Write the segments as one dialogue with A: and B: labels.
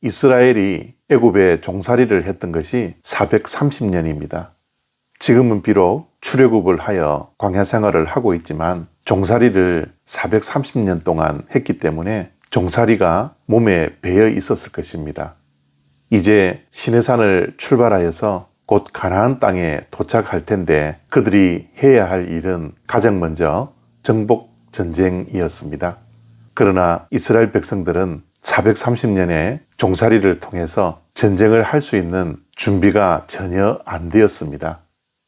A: 이스라엘이 애굽에 종살이를 했던 것이 430년입니다. 지금은 비록 출애굽을 하여 광야 생활을 하고 있지만 종살이를 430년 동안 했기 때문에 종살이가 몸에 배어 있었을 것입니다. 이제 시내산을 출발하여서 곧 가나안 땅에 도착할 텐데 그들이 해야 할 일은 가장 먼저 정복 전쟁이었습니다. 그러나 이스라엘 백성들은 430년의 종살이를 통해서 전쟁을 할 수 있는 준비가 전혀 안 되었습니다.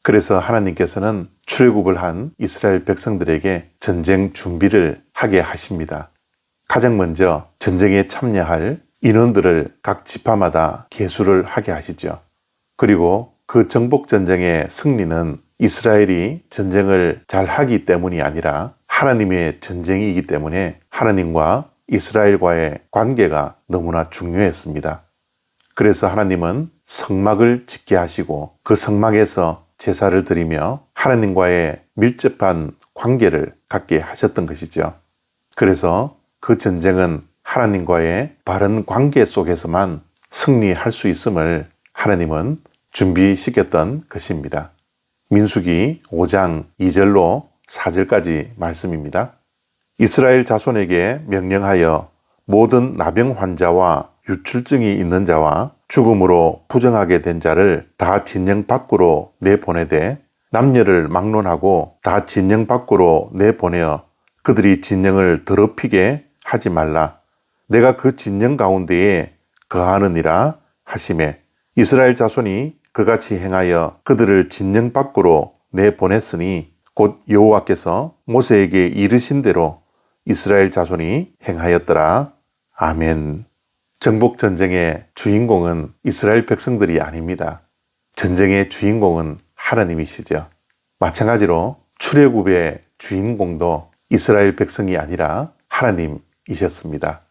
A: 그래서 하나님께서는 출애굽을 한 이스라엘 백성들에게 전쟁 준비를 하게 하십니다. 가장 먼저 전쟁에 참여할 인원들을 각 지파마다 계수를 하게 하시죠. 그리고 그 정복 전쟁의 승리는 이스라엘이 전쟁을 잘 하기 때문이 아니라 하나님의 전쟁이기 때문에 하나님과 이스라엘과의 관계가 너무나 중요했습니다. 그래서 하나님은 성막을 짓게 하시고 그 성막에서 제사를 드리며 하나님과의 밀접한 관계를 갖게 하셨던 것이죠. 그래서 그 전쟁은 하나님과의 바른 관계 속에서만 승리할 수 있음을 하나님은 준비시켰던 것입니다. 민수기 5장 2절로 4절까지 말씀입니다. 이스라엘 자손에게 명령하여 모든 나병 환자와 유출증이 있는 자와 죽음으로 부정하게 된 자를 다 진영 밖으로 내보내되 남녀를 막론하고 다 진영 밖으로 내보내어 그들이 진영을 더럽히게 하지 말라. 내가 그 진영 가운데에 거하느니라 하시매 이스라엘 자손이 그같이 행하여 그들을 진영 밖으로 내보냈으니 곧 여호와께서 모세에게 이르신 대로 이스라엘 자손이 행하였더라. 아멘. 정복 전쟁의 주인공은 이스라엘 백성들이 아닙니다. 전쟁의 주인공은 하나님이시죠. 마찬가지로 출애굽의 주인공도 이스라엘 백성이 아니라 하나님이셨습니다.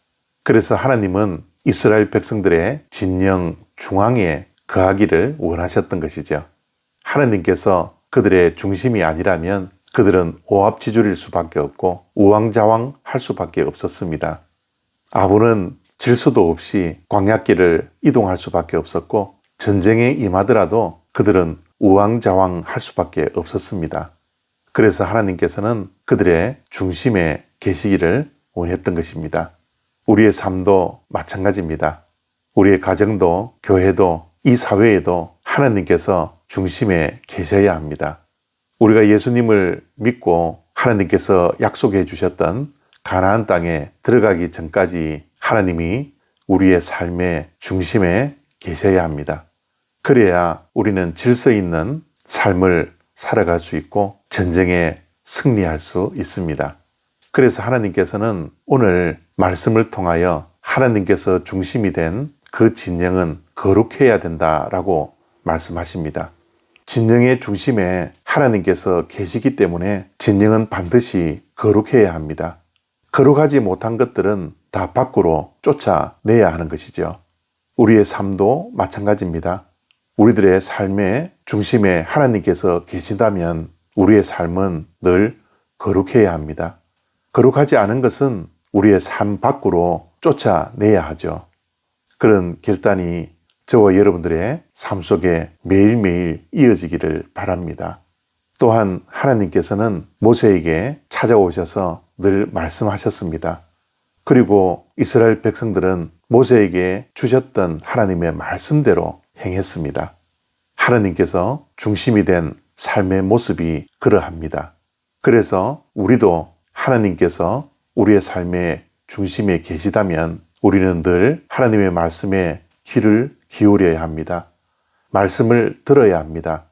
A: 그래서 하나님은 이스라엘 백성들의 진영 중앙에 거하기를 원하셨던 것이죠. 하나님께서 그들의 중심이 아니라면 그들은 오합지졸일 수밖에 없고 우왕좌왕할 수밖에 없었습니다. 아브는 질서도 없이 광야길을 이동할 수밖에 없었고 전쟁에 임하더라도 그들은 우왕좌왕할 수밖에 없었습니다. 그래서 하나님께서는 그들의 중심에 계시기를 원했던 것입니다. 우리의 삶도 마찬가지입니다. 우리의 가정도 교회도 이 사회에도 하나님께서 중심에 계셔야 합니다. 우리가 예수님을 믿고 하나님께서 약속해 주셨던 가나안 땅에 들어가기 전까지 하나님이 우리의 삶의 중심에 계셔야 합니다. 그래야 우리는 질서 있는 삶을 살아갈 수 있고 전쟁에 승리할 수 있습니다. 그래서 하나님께서는 오늘 말씀을 통하여 하나님께서 중심이 된 그 진영은 거룩해야 된다라고 말씀하십니다. 진영의 중심에 하나님께서 계시기 때문에 진영은 반드시 거룩해야 합니다. 거룩하지 못한 것들은 다 밖으로 쫓아내야 하는 것이죠. 우리의 삶도 마찬가지입니다. 우리들의 삶의 중심에 하나님께서 계신다면 우리의 삶은 늘 거룩해야 합니다. 거룩하지 않은 것은 우리의 삶 밖으로 쫓아내야 하죠. 그런 결단이 저와 여러분들의 삶 속에 매일매일 이어지기를 바랍니다. 또한 하나님께서는 모세에게 찾아오셔서 늘 말씀하셨습니다. 그리고 이스라엘 백성들은 모세에게 주셨던 하나님의 말씀대로 행했습니다. 하나님께서 중심이 된 삶의 모습이 그러합니다. 그래서 우리도 하나님께서 우리의 삶의 중심에 계시다면 우리는 늘 하나님의 말씀에 귀를 기울여야 합니다. 말씀을 들어야 합니다.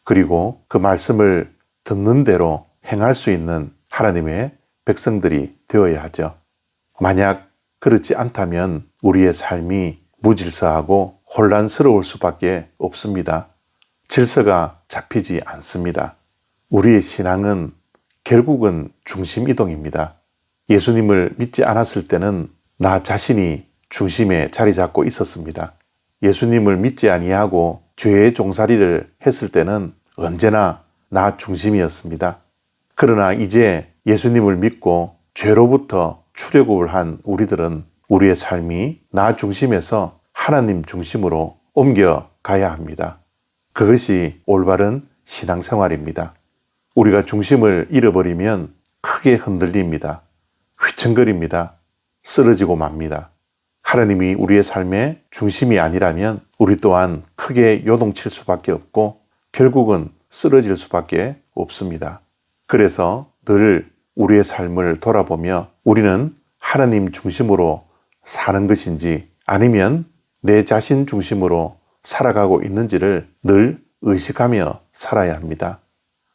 A: 그리고 그 말씀을 듣는 대로 행할 수 있는 하나님의 백성들이 되어야 하죠. 만약 그렇지 않다면 우리의 삶이 무질서하고 혼란스러울 수밖에 없습니다. 질서가 잡히지 않습니다. 우리의 신앙은 결국은 중심 이동입니다. 예수님을 믿지 않았을 때는 나 자신이 중심에 자리 잡고 있었습니다. 예수님을 믿지 아니하고 죄의 종살이를 했을 때는 언제나 나 중심이었습니다. 그러나 이제 예수님을 믿고 죄로부터 출애굽을 한 우리들은 우리의 삶이 나 중심에서 하나님 중심으로 옮겨가야 합니다. 그것이 올바른 신앙생활입니다. 우리가 중심을 잃어버리면 크게 흔들립니다. 휘청거립니다. 쓰러지고 맙니다. 하나님이 우리의 삶의 중심이 아니라면 우리 또한 크게 요동칠 수밖에 없고 결국은 쓰러질 수밖에 없습니다. 그래서 늘 우리의 삶을 돌아보며 우리는 하나님 중심으로 사는 것인지 아니면 내 자신 중심으로 살아가고 있는지를 늘 의식하며 살아야 합니다.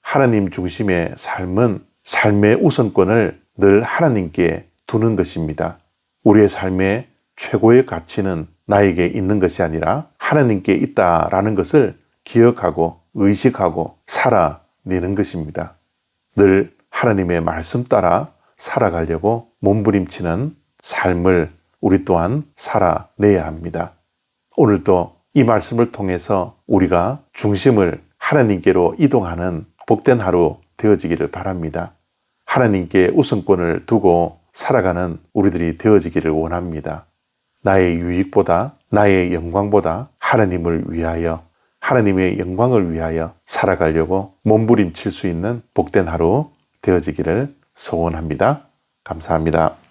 A: 하나님 중심의 삶은 삶의 우선권을 늘 하나님께 두는 것입니다. 우리의 삶의 최고의 가치는 나에게 있는 것이 아니라 하나님께 있다라는 것을 기억하고 의식하고 살아내는 것입니다. 늘 하나님의 말씀 따라 살아가려고 몸부림치는 삶을 우리 또한 살아내야 합니다. 오늘도 이 말씀을 통해서 우리가 중심을 하나님께로 이동하는 복된 하루 되어지기를 바랍니다. 하나님께 우선권을 두고 살아가는 우리들이 되어지기를 원합니다. 나의 유익보다 나의 영광보다 하나님을 위하여 하나님의 영광을 위하여 살아가려고 몸부림칠 수 있는 복된 하루 되어지기를 소원합니다. 감사합니다.